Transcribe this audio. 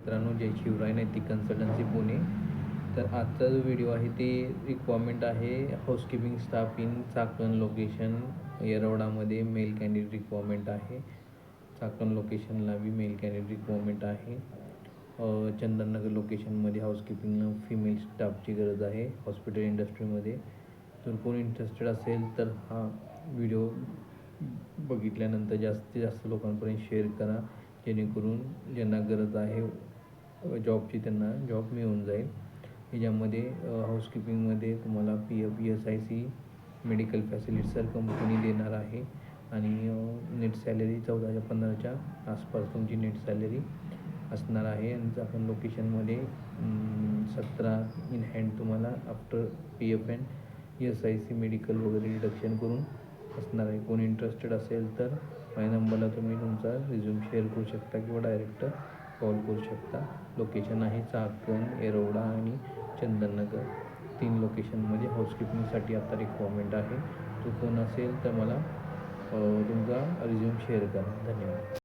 मित्रांनो, जय शिवराय नैतिक कन्सल्टन्सी पुणे. तर आजचा जो व्हिडिओ आहे ते रिक्वायरमेंट आहे housekeeping staff in Chakan location येरवडामध्ये मेल कॅन्डिडेट रिक्वायरमेंट आहे. चाकण लोकेशनला बी मेल कॅन्डिडेट रिक्वायरमेंट आहे. चंदननगर लोकेशनमध्ये हाऊसकीपिंगला फिमेल स्टाफची गरज आहे हॉस्पिटल इंडस्ट्रीमध्ये. तर कोण इंटरेस्टेड असेल तर हा व्हिडिओ बघितल्यानंतर जास्तीत जास्त लोकांपर्यंत शेअर करा, जेणेकरून ज्यांना गरज आहे जॉबची त्यांना जॉब मिळून जाईल. ह्याच्यामध्ये हाऊसकीपिंगमध्ये तुम्हाला PF ESIC medical facilities company देणार आहे आणि नेट सॅलरी 14 ते 15च्या आसपास तुमची नेट सॅलरी असणार आहे. आणि चाकण लोकेशनमध्ये 17 इन हँड तुम्हाला after PF and ESIC medical वगैरे डिडक्शन करून असणार आहे. कोणी इंटरेस्टेड असेल तर माझ्या नंबरला तुम्ही तुमचा रिझ्यूम शेअर करू शकता किंवा डायरेक्ट कॉल करू शकता. लोकेशन आहे चाकण, येरवडा आणि चंदननगर. 3 लोकेशनमध्ये हाऊसकीपिंगसाठी आता रिक्वायरमेंट आहे. तो कोण असेल तर मला तुमचा रिझ्यूम शेअर करा. धन्यवाद.